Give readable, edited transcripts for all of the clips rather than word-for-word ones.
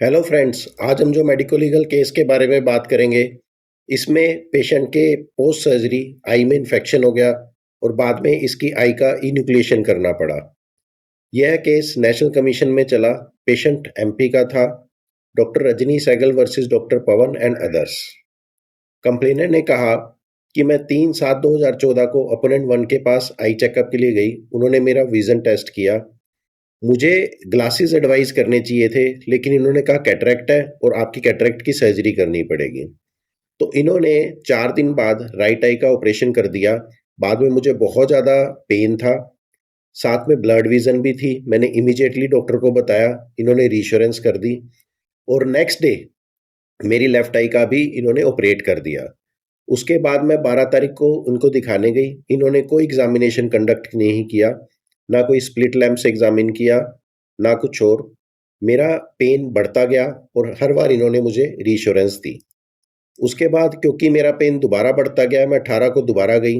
Hello friends, आज हम जो मेडिको लीगल केस के बारे में बात करेंगे, इसमें पेशेंट के पोस्ट सर्जरी आई में इन्फेक्शन हो गया और बाद में इसकी आई का इन्यूक्लिएशन करना पड़ा। यह केस नेशनल कमीशन में चला। पेशेंट एमपी का था। Doctor Rajni Sehgal versus doctor Pawan and others. Complainant ने कहा कि मैं 3/7/2014 को अपोनेंट 1 के पास आई चेकअप के लिए गई। उन्होंने मेरा विजन टेस्ट किया। मुझे ग्लासेस एडवाइस करने चाहिए थे, लेकिन इन्होंने कहा कैटरेक्ट है और आपकी कैटरेक्ट की सर्जरी करनी पड़ेगी। तो इन्होंने 4 दिन बाद राइट आई का ऑपरेशन कर दिया। बाद में मुझे बहुत ज़्यादा पेन था, साथ में ब्लड विजन भी थी। मैंने इमीडिएटली डॉक्टर को बताया, इन्होंने रीश्योरेंस कर दी और नेक्स्ट डे मेरी लेफ्ट आई का भी इन्होंने ऑपरेट कर दिया। उसके बाद मैं 12 तारीख को उनको दिखाने गई। इन्होंने कोई एग्जामिनेशन कंडक्ट नहीं किया, ना कोई स्प्लिट लैम्प से एग्जामिन किया, ना कुछ और। मेरा पेन बढ़ता गया और हर बार इन्होंने मुझे रीश्योरेंस दी। उसके बाद क्योंकि मेरा पेन दोबारा बढ़ता गया, मैं 18 को दोबारा गई।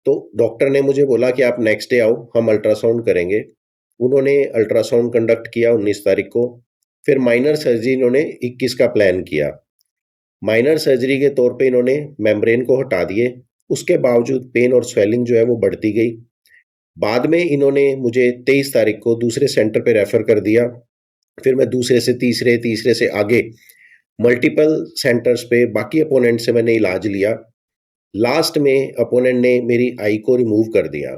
तो डॉक्टर ने मुझे बोला कि आप नेक्स्ट डे आओ, हम अल्ट्रासाउंड करेंगे। उन्होंने अल्ट्रासाउंड कंडक्ट किया 19 तारीख को। फिर माइनर सर्जरी इन्होंने 21 का प्लान किया। माइनर सर्जरी के तौर पे इन्होंने मेम्ब्रेन को हटा दिए। उसके बावजूद पेन और स्वेलिंग जो है वो बढ़ती गई। बाद में इन्होंने मुझे 23 तारीख को दूसरे सेंटर पे रेफर कर दिया। फिर मैं दूसरे से तीसरे, तीसरे से आगे मल्टीपल सेंटर्स पे बाकी अपोनेंट से मैंने इलाज लिया। लास्ट में अपोनेंट ने मेरी आई को रिमूव कर दिया।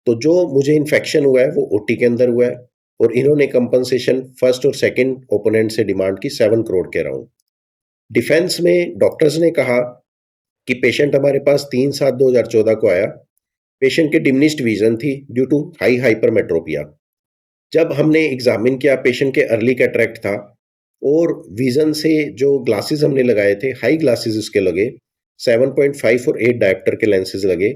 तो जो मुझे इन्फेक्शन हुआ है वो ओटी के अंदर हुआ है और इन्होंने कंपनसेशन फर्स्ट और सेकंड ओपोनेंट से डिमांड की 7 करोड़ के अराउंड। डिफेंस में डॉक्टर्स ने कहा कि पेशेंट हमारे पास 3/7/2014 को आया। पेशेंट की डिमिनिश्ड विजन थी ड्यू टू हाई हाइपरमेट्रोपिया। जब हमने एग्जामिन किया, पेशेंट के अर्ली कैटरेक्ट था और विजन से जो ग्लासेस हमने लगाए थे, हाई ग्लासेस उसके लगे, 7.5 और 8 डायोप्टर के लेंसेज लगे।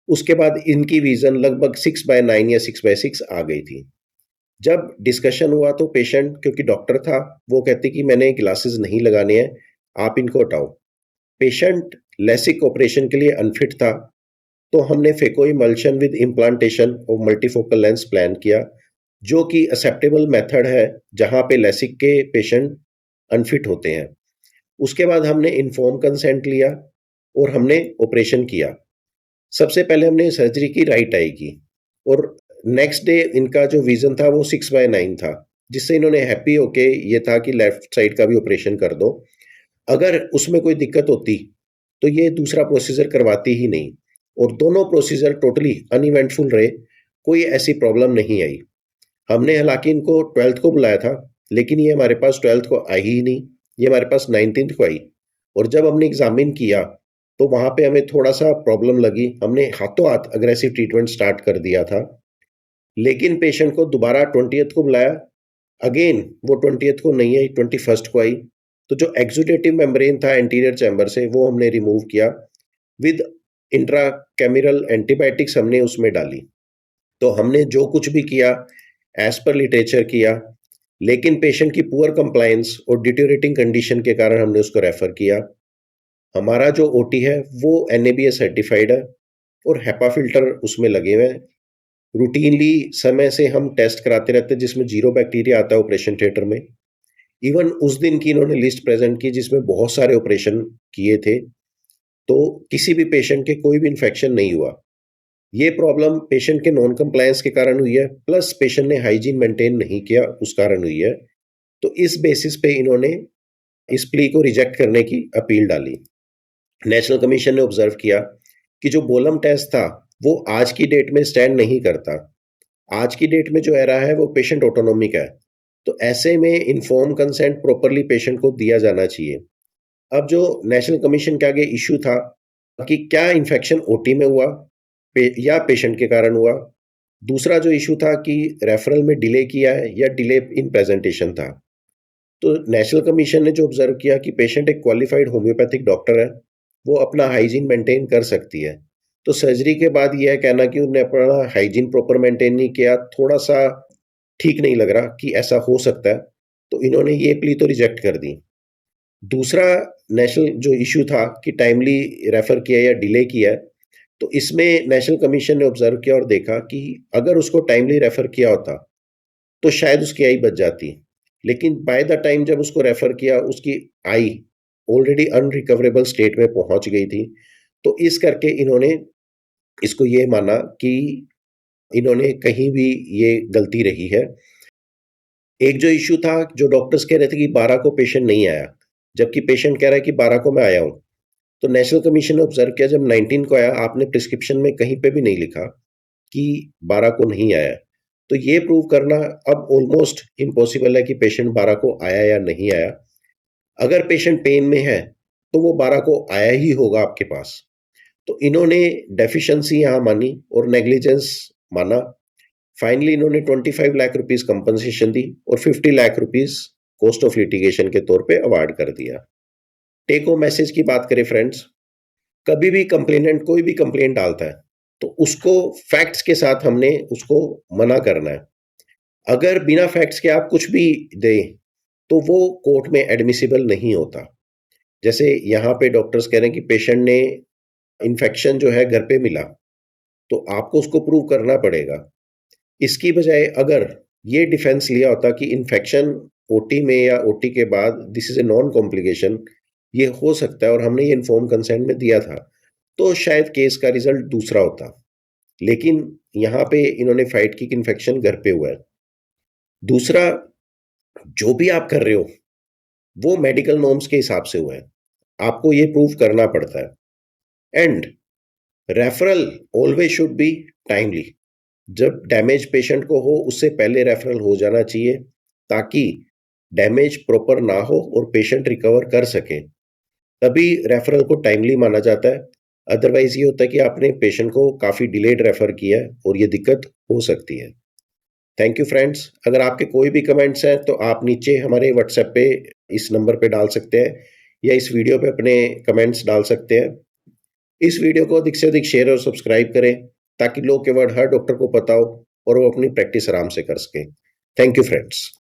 उसके बाद इनकी विजन लगभग 6/9 या 6/6 आ गई थी। जब डिस्कशन हुआ तो पेशेंट, क्योंकि डॉक्टर था, वो कहते कि मैंने ग्लासेस नहीं लगाने हैं, आप इनको हटाओ। पेशेंट लेसिक ऑपरेशन के लिए अनफिट था, तो हमने फेको इमल्शन विद इम्प्लांटेशन और मल्टीफोकल लेंस प्लान किया, जो कि एक्सेप्टेबल मेथड है जहां पे लेसिक के पेशेंट अनफिट होते हैं। उसके बाद हमने इन्फॉर्म कंसेंट लिया और हमने ऑपरेशन किया। सबसे पहले हमने सर्जरी की राइट आई की और नेक्स्ट डे इनका जो विजन था वो 6/9 था, जिससे इन्होंने हैप्पी होके ये था कि लेफ्ट साइड का भी ऑपरेशन कर दो। अगर उसमें कोई दिक्कत होती तो ये दूसरा प्रोसीजर करवाती ही नहीं, और दोनों प्रोसीजर टोटली अनइवेंटफुल रहे। कोई ऐसी प्रॉब्लम नहीं आई। हमने हालांकि इनको 12th को बुलाया था, लेकिन ये हमारे पास 12th को आई ही नहीं। ये हमारे पास 19th को आई और जब हमने एग्जामिन किया तो वहां पे हमें थोड़ा सा प्रॉब्लम लगी। हमने हाथों हाथ अग्रेसिव ट्रीटमेंट स्टार्ट कर दिया था, लेकिन पेशेंट को दोबारा 20th को बुलाया। अगेन वो 20th को नहीं आई, 21st को आई। तो जो एक्सुडेटिव मेम्ब्रेन था एंटीरियर चैम्बर से, वो हमने रिमूव किया विद इंट्राकैमिरल एंटीबायोटिक्स हमने उसमें डाली। तो हमने जो कुछ भी किया एज पर लिटरेचर किया, लेकिन पेशेंट की पुअर कंप्लायंस और डिटोरेटिंग कंडीशन के कारण हमने उसको रेफर किया। हमारा जो ओटी है वो एनएबीएस सर्टिफाइड है और हेपा फिल्टर उसमें लगे हुए हैं। रूटीनली समय से हम टेस्ट कराते रहते हैं जिसमें जीरो बैक्टीरिया आता है ऑपरेशन थिएटर में। इवन उस दिन की इन्होंने लिस्ट प्रेजेंट की जिसमें बहुत सारे ऑपरेशन किए थे, तो किसी भी पेशेंट के कोई भी इन्फेक्शन नहीं हुआ। ये प्रॉब्लम पेशेंट के नॉन कंप्लायंस के कारण हुई है, प्लस पेशेंट ने हाइजीन मेंटेन नहीं किया, उस कारण हुई है। तो इस बेसिस पे इन्होंने इस प्ली को रिजेक्ट करने की अपील डाली। नेशनल कमीशन ने ऑब्जर्व किया कि जो बोलम टेस्ट था वो आज की डेट में स्टैंड नहीं करता। आज की डेट में जो एरा है वो पेशेंट ऑटोनोमिक है, तो ऐसे में इन्फॉर्म कंसेंट प्रॉपरली पेशेंट को दिया जाना चाहिए। अब जो नेशनल कमीशन के आगे इश्यू था कि क्या इन्फेक्शन ओटी में हुआ या पेशेंट के कारण हुआ। दूसरा जो इशू था कि रेफरल में डिले किया है या डिले इन प्रेजेंटेशन था। तो नेशनल कमीशन ने जो ऑब्जर्व किया कि पेशेंट एक क्वालिफाइड होम्योपैथिक डॉक्टर है, वो अपना हाइजीन मेंटेन कर सकती है। तो सर्जरी के बाद यह कहना कि उन्होंने अपना हाइजीन प्रॉपर मेंटेन नहीं किया, थोड़ा सा ठीक नहीं लग रहा कि ऐसा हो सकता है। तो इन्होंने ये प्ली तो रिजेक्ट कर दी। दूसरा नेशनल जो इशू था कि टाइमली रेफर किया या डिले किया है, तो इसमें नेशनल कमीशन ने ऑब्जर्व किया और देखा कि अगर उसको टाइमली रेफर किया होता तो शायद उसकी आई बच जाती, लेकिन बाय द टाइम जब उसको रेफर किया उसकी आई ऑलरेडी अनरिकवरेबल स्टेट में पहुंच गई थी। तो इस करके इन्होंने इसको ये माना कि इन्होंने कहीं भी ये गलती रही है। एक जो इश्यू था, जो डॉक्टर्स कह रहे थे कि 12 को पेशेंट नहीं आया, जबकि पेशेंट कह रहा है कि 12 को मैं आया हूँ। तो नेशनल कमीशन ने ऑब्जर्व किया, जब 19 को आया, आपने प्रिस्क्रिप्शन में कहीं पे भी नहीं लिखा कि 12 को नहीं आया। तो ये प्रूव करना अब ऑलमोस्ट इम्पॉसिबल है कि पेशेंट 12 को आया या नहीं आया। अगर पेशेंट पेन में है, तो वो 12 को आया ही होगा आपके पास। तो इन्होंने डेफिशिएंसी यहाँ मानी और नेग्लिजेंस माना। फाइनली इन्होंने 25 लाख रुपीस कंपनसेशन दी और 50 lakh rupees cost of litigation के तौर पे अवार्ड कर दिया। टेक होम मैसेज की बात करें फ्रेंड्स, कभी भी कंप्लेनेंट कोई भी कंप्लेंट डालता है तो उसको फैक्ट्स के साथ हमने उसको मना करना है। अगर बिना फैक्ट्स के आप कुछ भी दें तो वो कोर्ट में एडमिसिबल नहीं होता। जैसे यहाँ पे डॉक्टर्स कह रहे हैं कि पेशेंट ने इन्फेक्शन जो है घर पे मिला, तो आपको उसको प्रूव करना पड़ेगा। इसकी बजाय अगर ये डिफेंस लिया होता कि इन्फेक्शन ओटी में या ओटी के बाद this is a non complication, ये हो सकता है और हमने ये इन्फॉर्म कंसेंट में दिया था, तो शायद केस का रिजल्ट दूसरा होता। लेकिन यहाँ पे इन्होंने फाइट की कि इन्फेक्शन घर पे हुआ है। दूसरा, जो भी आप कर रहे हो वो मेडिकल नॉर्म्स के हिसाब से हुआ है, आपको ये प्रूव करना पड़ता है। And referral always should be timely. जब डैमेज पेशेंट को हो उससे पहले रेफरल हो जाना चाहिए, ताकि डैमेज प्रॉपर ना हो और पेशेंट रिकवर कर सके, तभी रेफरल को टाइमली माना जाता है। अदरवाइज ये होता है कि आपने पेशेंट को काफ़ी डिलेड रेफर किया है और ये दिक्कत हो सकती है। Thank you friends. अगर आपके कोई भी कमेंट्स हैं तो आप नीचे हमारे व्हाट्सएप पे इस नंबर पे डाल सकते हैं या इस वीडियो पे अपने कमेंट्स डाल सकते हैं। इस वीडियो को अधिक से अधिक शेयर और सब्सक्राइब करें, ताकि लोग के वर्ड हर डॉक्टर को पता हो और वो अपनी प्रैक्टिस आराम से कर सके। Thank you friends.